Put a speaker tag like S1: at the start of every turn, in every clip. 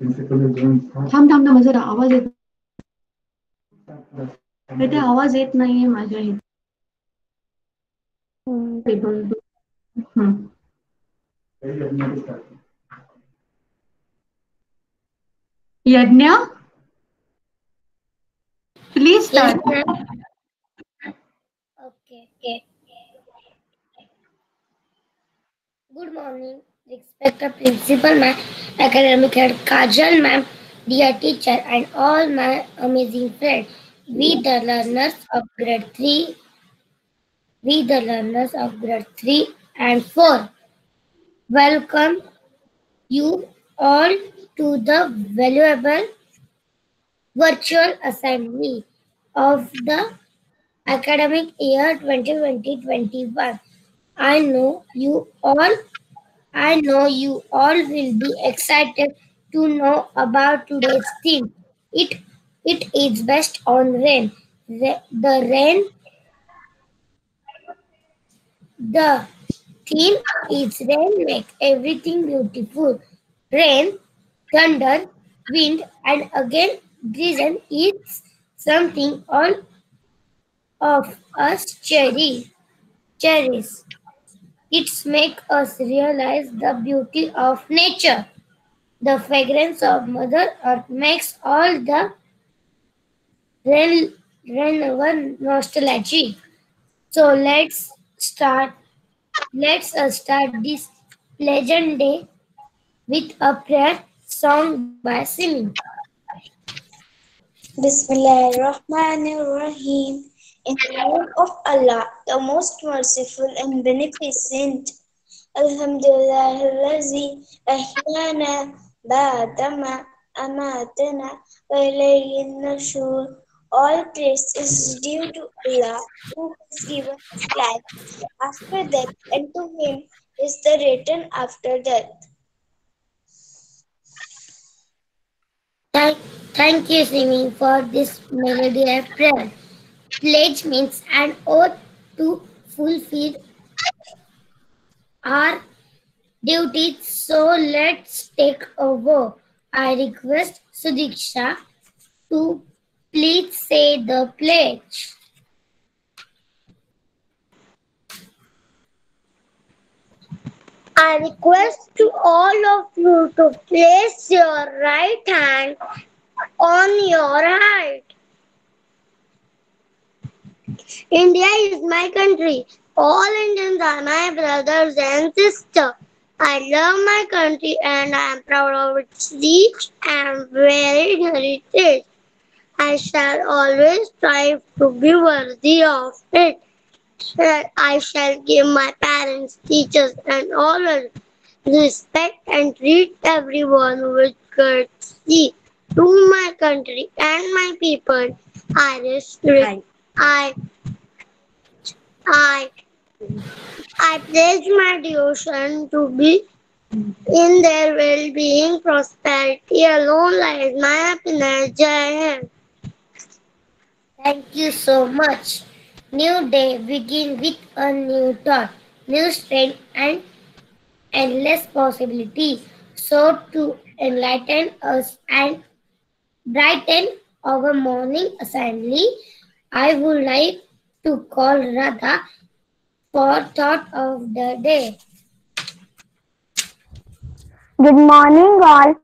S1: थांब थांब थांब जरा आवाज येत बेटे आवाज येत नाहीये माझ्या इथे टेबल यज्ञ please
S2: Yes,
S1: start
S2: ma'am. Okay. Good morning, respected principal ma'am, academic head Kajal ma'am, dear teacher, and all my amazing friends. We the learners of grade 3, we the learners of grade 3 and 4. Welcome you all to the valuable virtual assembly of the academic year 2020-21. I know you all I know you all will be excited to know about today's theme. It it is based on rain. The theme is rain make everything beautiful. Rain, thunder, wind, and again drizzle is something all of us cherish. It's make us realize the beauty of nature. The fragrance of Mother Earth makes all the rain, rain nostalgic. So start. Let's start this pleasant day with a prayer song by singing.
S3: Bismillahirrahmanirrahim. In the name of Allah, the most merciful and beneficent. Alhamdulillahillazi ahyana ba'dama amatana wa ilayhin nushur. All praise is due to Allah who has given us life after death, and to him is the return after death.
S2: Thank, thank you, singing, for this melody of prayer. Pledge means an oath to fulfill our duties. So let's take over. I request Sudiksha to please say the pledge.
S4: I request to all of you to place your right hand on your heart. India is my country. All Indians are my brothers and sisters. I love my country and I am proud of its rich and varied heritage. I shall always strive to be worthy of it. I shall give my parents, teachers, and all others respect and treat everyone with courtesy. To my country and my people, I, I, I pledge my devotion to be in their well-being, prosperity alone lies my happiness. Jai Hind.
S2: Thank you so much. New day begin with a new thought, new strength and endless possibility. So to enlighten us and brighten our morning assembly, I would like to call Radha for thought of the day.
S5: Good morning, all.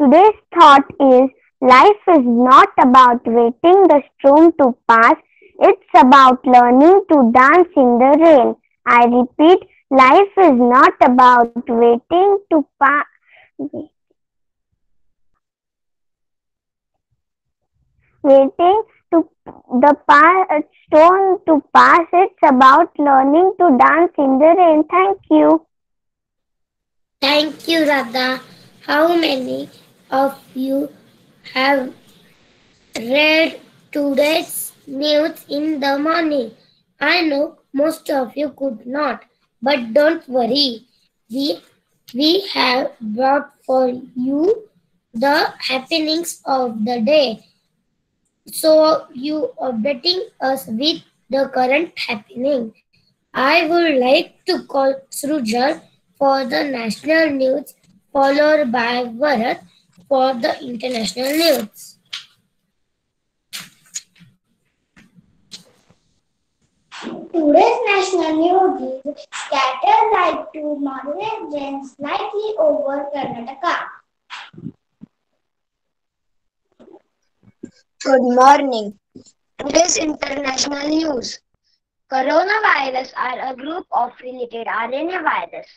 S5: Today's thought is life is not about waiting the storm to pass, it's about learning to dance in the rain. I repeat, life is not about waiting to storm to pass, it's about learning to dance in the rain. Thank you.
S2: Thank you, Radha. How many of you have read today's news in the morning? I know most of you could not, but don't worry. We, we have brought for you the happenings of the day. So you are betting us with the current happening. I would like to call Srujal for the national news, followed by Bharat for the international news.
S4: Today's national news is scattered light to moderate rain slightly over Karnataka.
S3: Good morning. Today's international news. Coronavirus are a group of related RNA virus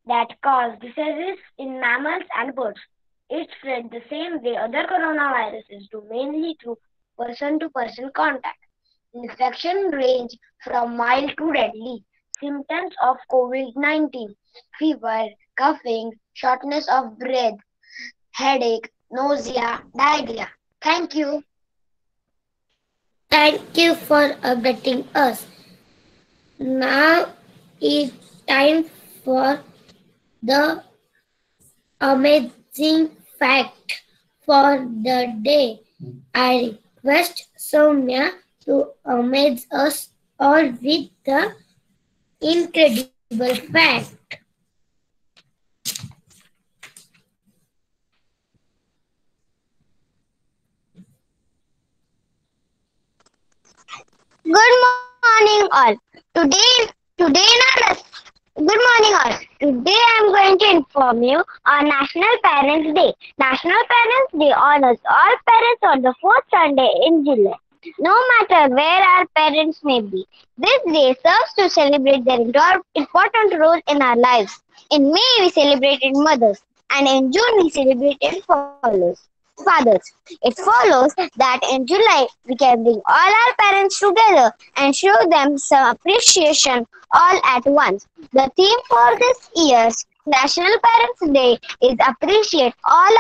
S3: that cause diseases in mammals and birds. It spread the same way other coronaviruses do, mainly through person-to-person contact. Infection range from mild to deadly. Symptoms of COVID-19: fever, coughing, shortness of breath, headache, nausea, diarrhea. Thank you.
S2: Thank you for updating us. Now it's time for the amazing fact for the day. I request Soumya to amaze us all with the incredible fact.
S5: Good morning, all. Today, good morning, all. Today, I'm going to inform you on National Parents Day. National Parents Day honors all parents on the fourth Sunday in July. No matter where our parents may be, this day serves to celebrate their important role in our lives. In May, we celebrated mothers, and in June, we celebrated fathers. It follows that in July, we can bring all our parents together and show them some appreciation all at once. The theme for this year's National Parents Day is appreciate all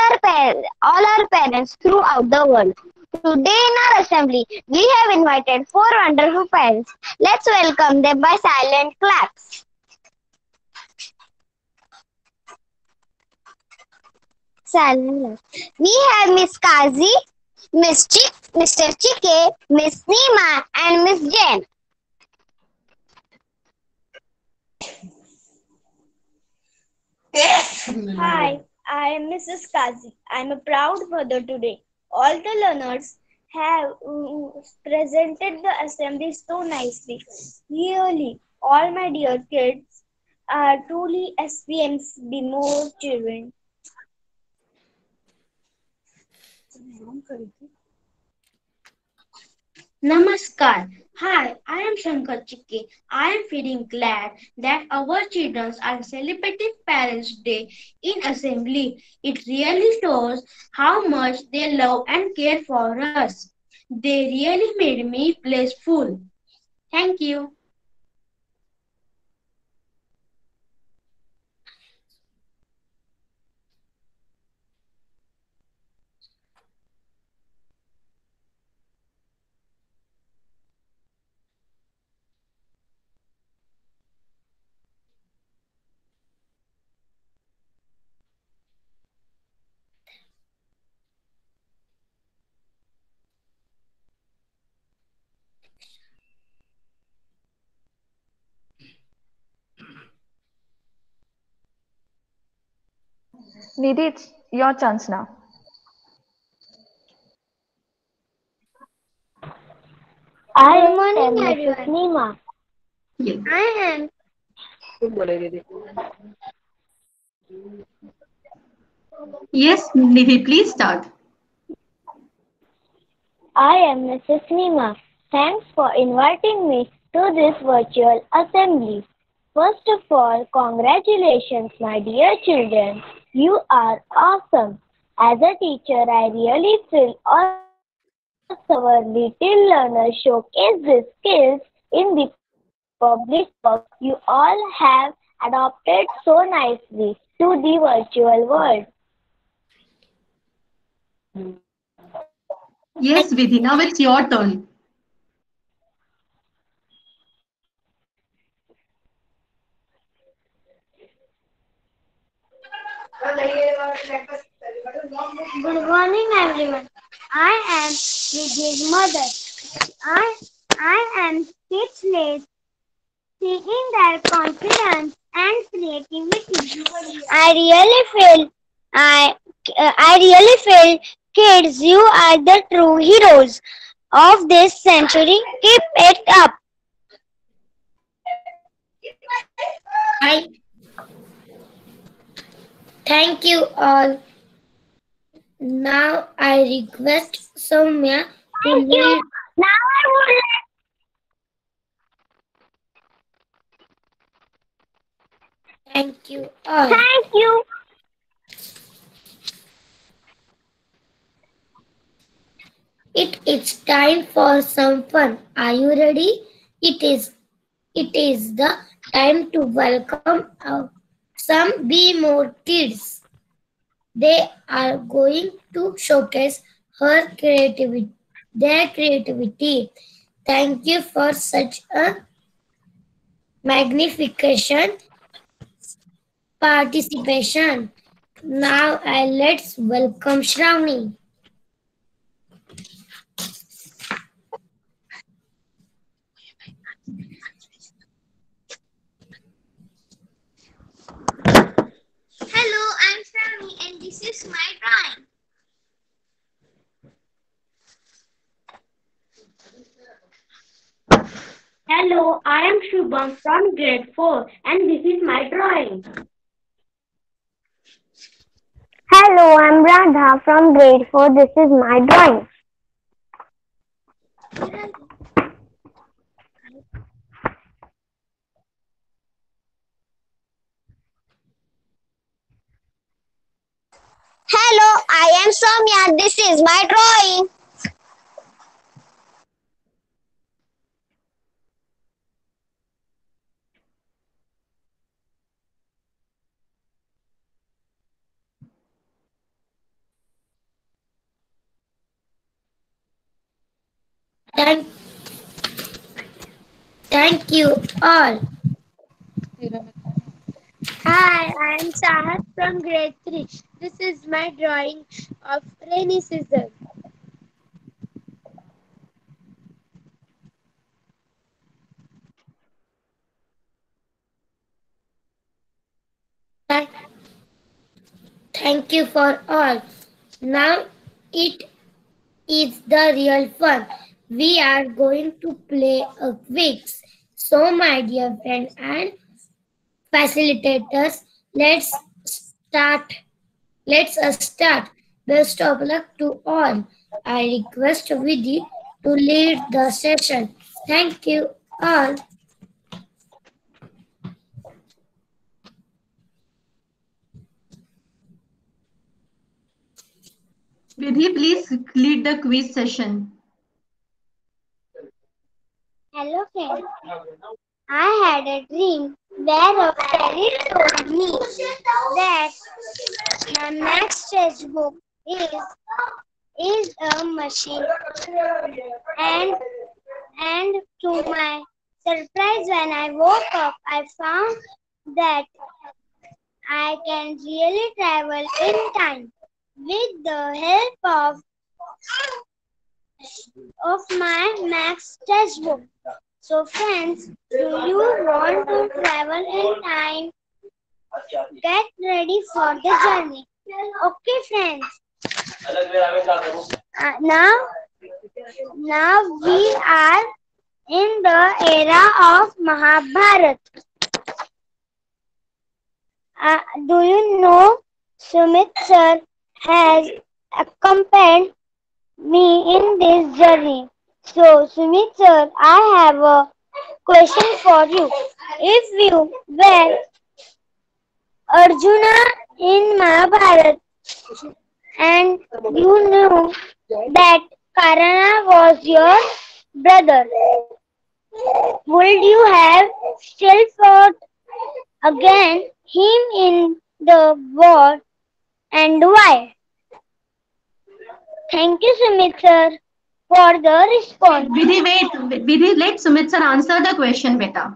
S5: our parents throughout the world. Today in our assembly, we have invited 4 wonderful parents. Let's welcome them by silent claps. We have Miss Kazi, Mr. Chike, Miss Neema, and Miss Jen.
S3: Hi, I am Mrs. Kazi. I am a proud mother today. All the learners have presented the assembly so nicely. Really, all my dear kids are truly SPM's Bimor children.
S6: Namaskar. Hi, I am Shankar Chikki. I am feeling glad that our children are celebrating Parents' Day in assembly. It really shows how much they love and care for us. They really made me blissful. Thank you.
S7: Nidhi, it's your chance now.
S5: I am Mrs. Neema.
S1: Yes.
S5: I am
S1: Yes, Nidhi, please start.
S5: Mrs. Neema. Thanks for inviting me to this virtual assembly. First of all, congratulations, my dear children. You are awesome. As a teacher, I really feel awesome our little learners showcase these skills in the public work you all have adopted so nicely to the virtual world.
S1: Yes, Vidhi, now it's your turn.
S5: Good morning, everyone. I am Vidya's mother. I am speechless, seeing their confidence and creativity. I really feel
S4: I really feel, kids, you are the true heroes of this century. Keep it up.
S2: I thank you all. Now I request Soumya to
S4: Thank you.
S2: lead.
S4: Now I would
S2: Thank you all.
S4: thank you.
S2: It is time for some fun. Are you ready? It is the time to welcome some Be More kids. They are going to showcase their creativity. Thank you for such a magnificent participation. Now let's welcome Shravani.
S4: Hello, I'm Shravani and this is my drawing.
S6: Hello, I am Shubham from grade 4 and this is my drawing.
S5: Hello, I'm Radha from grade 4. This is my drawing.
S4: Hello, I am Soumya. This is my drawing.
S2: Thank, thank you all.
S4: Hi, I am Sahat from grade 3. This is my drawing of rainy season.
S2: Thank, thank you for all. Now it is the real fun. We are going to play a quiz. So, my dear friend and facilitators, start. Let's start. Best of luck to all. I request Vidhi to lead the session. Thank you all.
S1: Vidhi, please lead the quiz session.
S4: Hello friends. I had a dream where a fairy told me that my max textbook is a machine, and to my surprise when I woke up I found that I can really travel in time with the help of my max textbook. So friends, do you want to travel in time? Get ready for the journey. Okay, friends. Now we are in the era of Mahabharata. Do you know Sumit sir has accompanied me in this journey? So Sumit sir, I have a question for you. If you were Arjuna in Mahabharata and you knew that Karna was your brother, would you have still fought against him in the war, and why? Thank you, Sumit sir, for the response.
S1: Vidhi, wait. Vidhi, let Sumit sir answer the question, beta.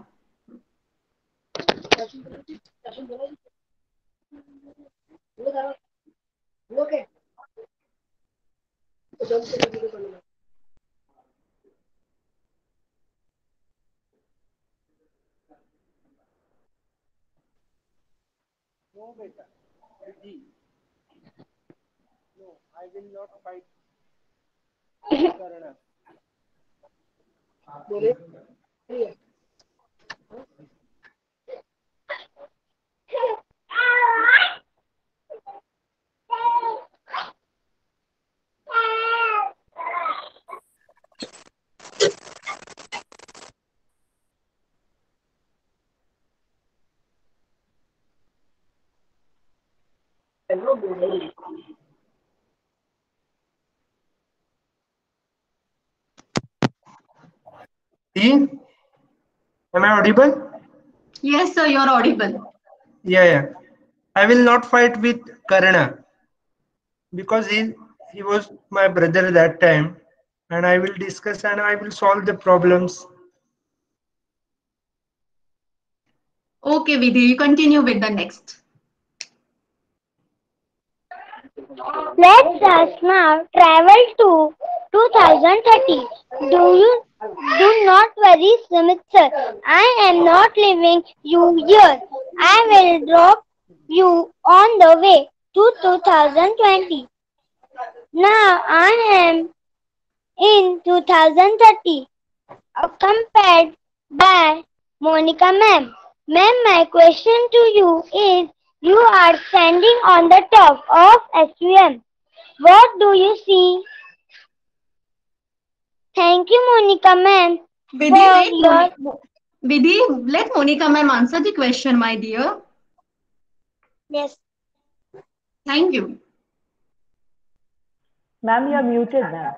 S8: See? Am I audible?
S1: Yes, sir, you're audible.
S8: Yeah. I will not fight with Karna because he was my brother that time, and I will discuss and I will solve the problems.
S1: Okay, Vidhi, you continue with the next.
S5: Let us now travel to 2030. Do not worry, Sumit sir. I am not leaving you here. I will drop you on the way to 2020. Now I am in 2030, accompanied by Monica ma'am. Ma'am, my question to you is, you are standing on the top of SUM. What do you see? Thank you, Monica ma'am,
S1: Vidhi,
S5: for
S1: let,
S5: your...
S1: Vidhi, let Monica ma'am answer the question, my dear.
S5: Yes.
S1: Thank you.
S7: Ma'am, you are muted, ma'am.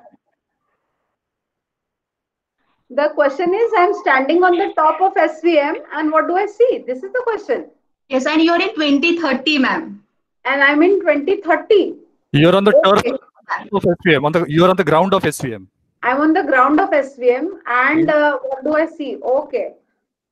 S9: The question is, I'm standing on the top of SVM and what do I see? This is the question.
S1: Yes, and you're in 2030, ma'am.
S9: And I'm in 2030.
S10: You're on the
S9: Okay.
S10: turf of SVM. You're on the ground of SVM.
S9: I'm on the ground of SVM and what do I see? Okay.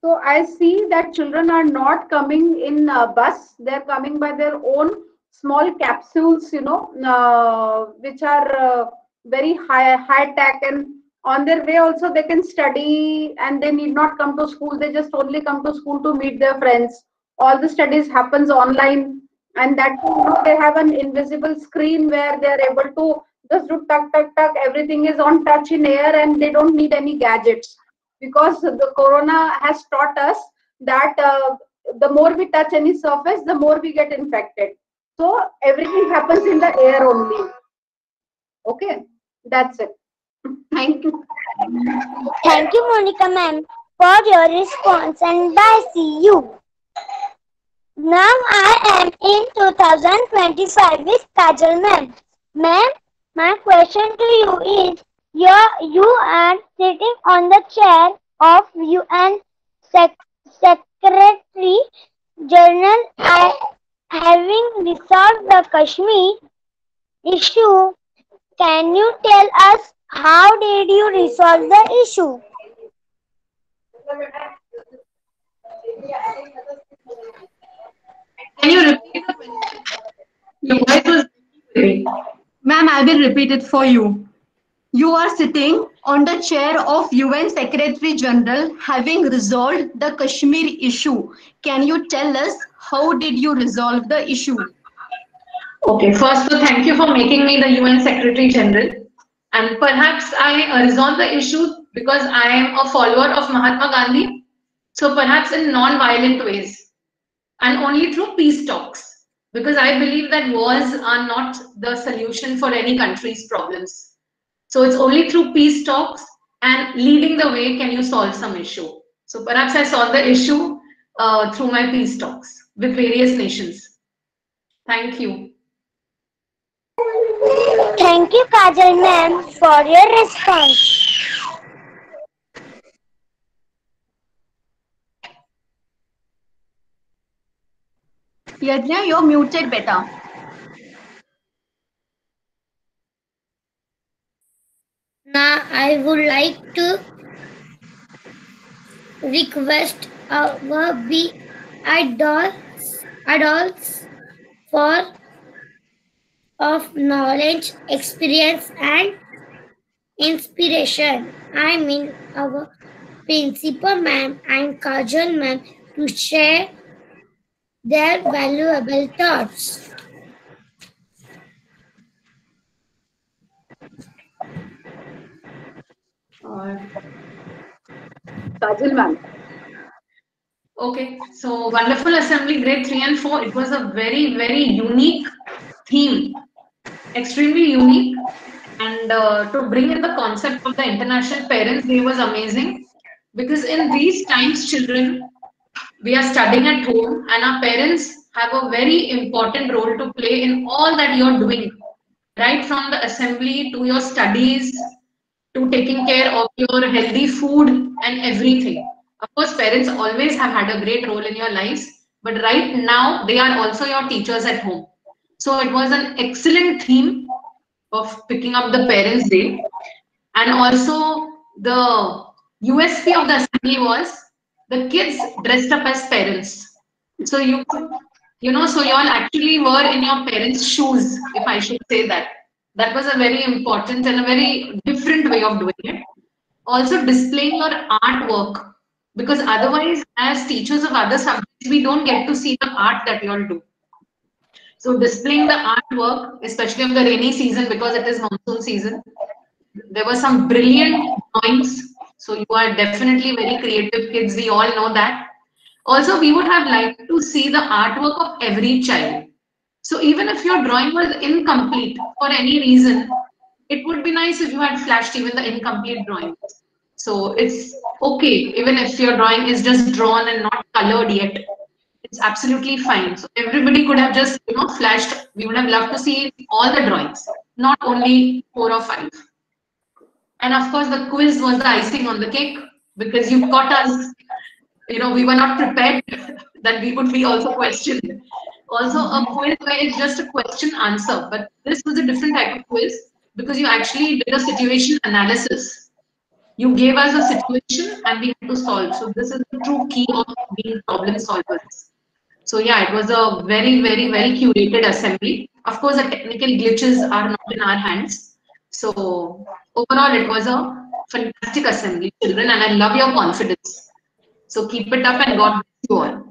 S9: So I see that children are not coming in a bus. They're coming by their own small capsules, which are very high tech, and on their way also they can study and they need not come to school. They just only come to school to meet their friends. All the studies happens online, and that they have an invisible screen where they are able to just do tuck tuck tuck. Everything is on touch in air, and they don't need any gadgets, because the corona has taught us that the more we touch any surface, the more we get infected. So everything happens in the air only. Okay, that's it.
S1: Thank you.
S5: Thank you, Monica ma'am, for your response, and bye. See you. Now I am in 2025 with Kajal ma'am. Ma'am, my question to you is, you are sitting on the chair of UN Secretary General, having resolved the Kashmir issue. Can you tell us how did you resolve the issue?
S1: Can you repeat the question? Your voice was breaking. Ma'am, I will repeat it for you. You are sitting on the chair of UN Secretary General, having resolved the Kashmir issue. Can you tell us how did you resolve the issue?
S11: Okay, first, so thank you for making me the UN Secretary General. And perhaps I resolved the issue because I am a follower of Mahatma Gandhi. So perhaps in non-violent ways and only through peace talks, because I believe that wars are not the solution for any country's problems. So it's only through peace talks and leading the way can you solve some issue. So perhaps I solved the issue through my peace talks with various nations. Thank you.
S5: Thank you, Kajal ma'am, for your response.
S1: Yajna, you're muted, beta.
S2: Now I would like to request our adults for of knowledge, experience, and inspiration. I mean our principal ma'am and Kajal ma'am to share their valuable thoughts.
S9: Kajal ma'am.
S11: Okay, so wonderful assembly, grade 3 and 4. It was a very, very unique theme, extremely unique. And to bring in the concept of the International Parents' Day was amazing because in these times, children, we are studying at home and our parents have a very important role to play in all that you're doing, right from the assembly to your studies to taking care of your healthy food and everything. Of course, parents always have had a great role in your lives, but right now they are also your teachers at home. So it was an excellent theme of picking up the Parents' Day. And also the USP of the assembly was the kids dressed up as parents. So so you all actually were in your parents' shoes, if I should say that. That was a very important and a very different way of doing it. Also displaying your artwork, because otherwise, as teachers of other subjects, we don't get to see the art that you all do. So displaying the artwork, especially of the rainy season because it is monsoon season, there were some brilliant drawings. So you are definitely very creative kids. We all know that. Also, we would have liked to see the artwork of every child. So even if your drawing was incomplete for any reason, it would be nice if you had flashed even the incomplete drawings. So it's okay, even if your drawing is just drawn and not colored yet. It's absolutely fine. So everybody could have just, flashed. We would have loved to see all the drawings, not only 4 or 5. And of course, the quiz was the icing on the cake because you caught us. We were not prepared that we would be also questioned. Also, a quiz where it's just a question answer, but this was a different type of quiz because you actually did a situation analysis. You gave us a situation and we had to solve. So this is the true key of being problem solvers. So yeah, it was a very, very, very curated assembly. Of course, the technical glitches are not in our hands. So overall, it was a fantastic assembly, children, and I love your confidence. So keep it up and God bless you all.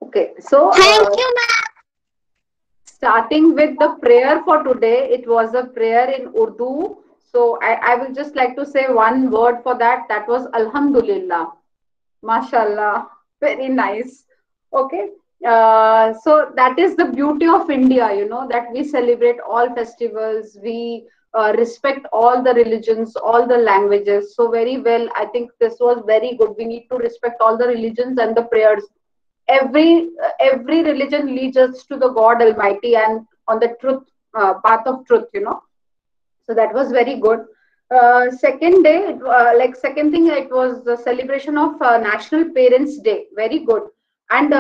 S9: Okay, so
S4: Thank you, ma'am.
S9: Starting with the prayer for today, it was a prayer in Urdu. So I will just like to say one word for that. That was Alhamdulillah. Mashallah. Very nice. Okay. So that is the beauty of India, that we celebrate all festivals. We respect all the religions, all the languages. So very well, I think this was very good. We need to respect all the religions and the prayers. Every religion leads us to the God Almighty and on the truth path of truth. So that was very good. Second day, second thing, it was the celebration of National Parents Day. Very good. And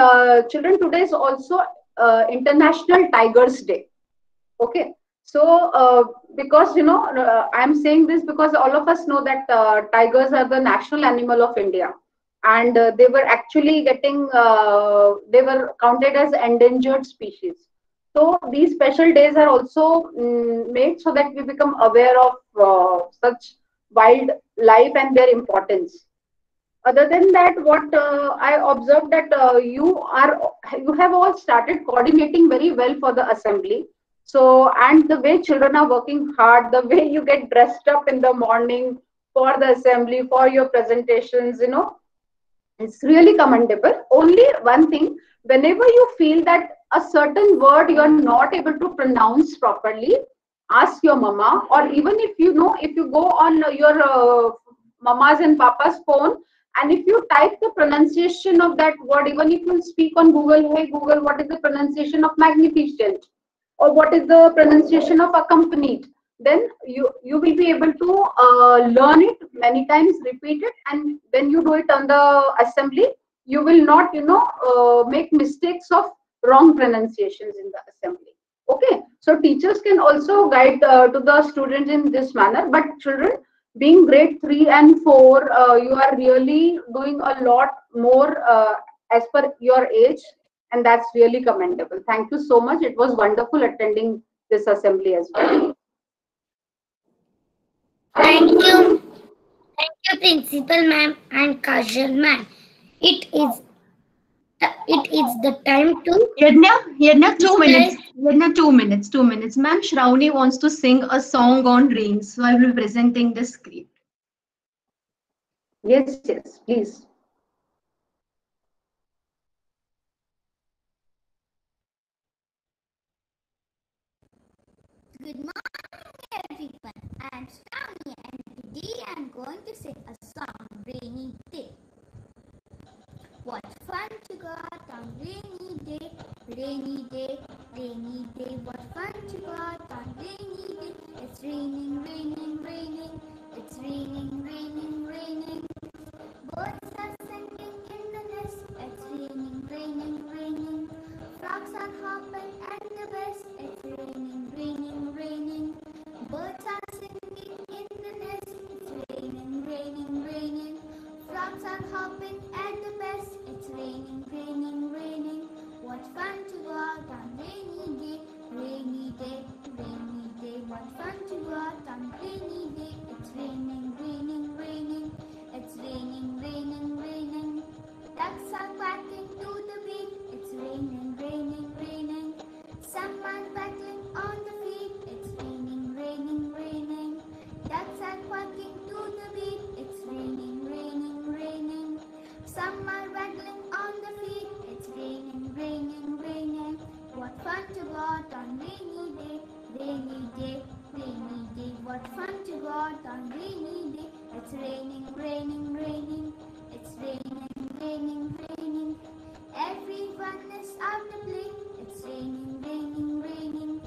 S9: children, today is also International Tigers Day. Okay. So because I'm saying this because all of us know that tigers are the national animal of India. And they were actually they were counted as endangered species. So these special days are also made so that we become aware of such wildlife and their importance. Other than that, what I observed that you have all started coordinating very well for the assembly. So, and the way children are working hard, the way you get dressed up in the morning for the assembly, for your presentations, it's really commendable. Only one thing, whenever you feel that a certain word you're not able to pronounce properly, ask your mama, or even if you go on your mama's and papa's phone, and if you type the pronunciation of that word, even if you speak on Google, hey Google, what is the pronunciation of magnificent? Or what is the pronunciation of accompanied? Then you will be able to learn it many times, repeat it, and when you do it on the assembly, you will not make mistakes of wrong pronunciations in the assembly. Okay, so teachers can also guide to the students in this manner, but children being grade 3 and 4, you are really doing a lot more as per your age, and that's really commendable. Thank you so much. It was wonderful attending this assembly as well.
S2: Thank you. Thank you, Principal Ma'am and Kajal Ma'am. It is the time to
S1: Yadnya, 2 minutes.
S2: utilize.
S1: Yadnya, 2 minutes. 2 minutes. Ma'am, Shravani wants to sing a song on rain, so I will be presenting the script.
S9: Yes, yes, please.
S12: Good morning, everyone. I am Shravani, and today I am going to sing a song, Rainy Day. What fun to go out on rainy day, rainy day, rainy day. What fun to go out on rainy day. It's raining, raining, raining. It's raining, raining, raining. Birds are singing in the nest. It's raining, raining, raining. Frogs are hopping at the best. It's raining, raining, raining. Birds are singing in the nest. It's raining, raining, raining. Frogs are hopping at the best. It's raining, raining, raining. What fun to go out on rainy day, rainy day, rainy day. What fun to go out on rainy day. It's raining, raining, raining. It's raining, raining, raining. Ducks are quacking to the beat. It's raining, raining, raining. Some are paddling on the feet. It's raining, raining, raining. Ducks are quacking to the beat. It's raining, raining, raining. Some are waggling on the feet. It's raining, raining, raining. What fun to go out on rainy day, rainy day, rainy day. What fun to go out on rainy day. It's raining, raining, raining. It's raining, raining, raining. Everyone is out to play. It's raining, raining, raining.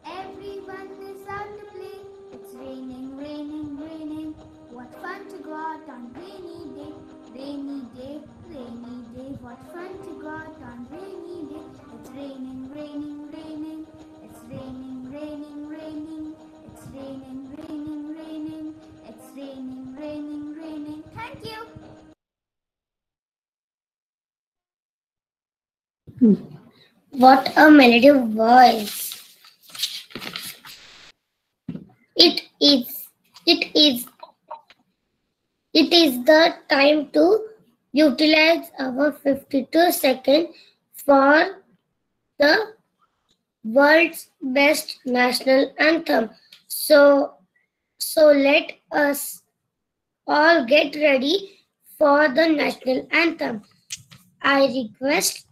S12: Everyone is out to play. It's raining, raining, raining. What fun to go out on rainy day, rainy day, rainy day. What fun to go out on rainy day. It's raining, raining, raining. It's raining, raining, raining. It's raining, raining, raining. It's raining, raining, raining. Thank you.
S2: What a melody voice. It is the time to utilize our 52 seconds for the world's best national anthem. So let us all get ready for the national anthem. I request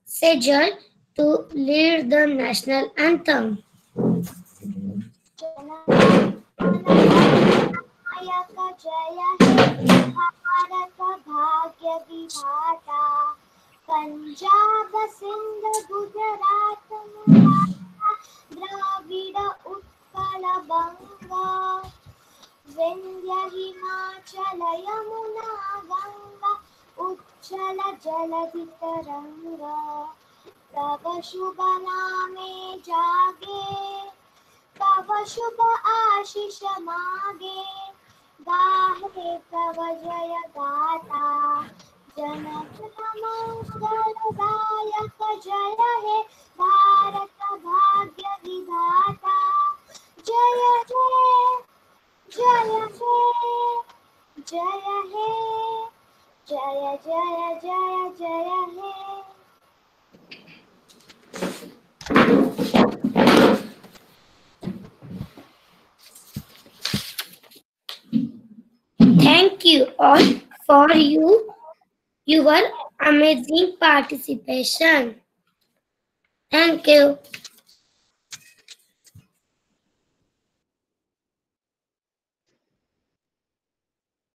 S2: Sejal to lead the national anthem.
S3: Punjab Sindh Gujarat Dravida Utkala Banga Vindhya Himachal Yamuna Ganga उच्चल जलधि तरंगा तव शुभ नामे जागे तव शुभ आशीष मागे गाहे तव जय गाथा जनगण मंगलदायक जय हे भारत भाग्य विधाता जय जय जय जय हे जय जय जय जय हे
S2: Thank you all for your amazing participation. Thank you.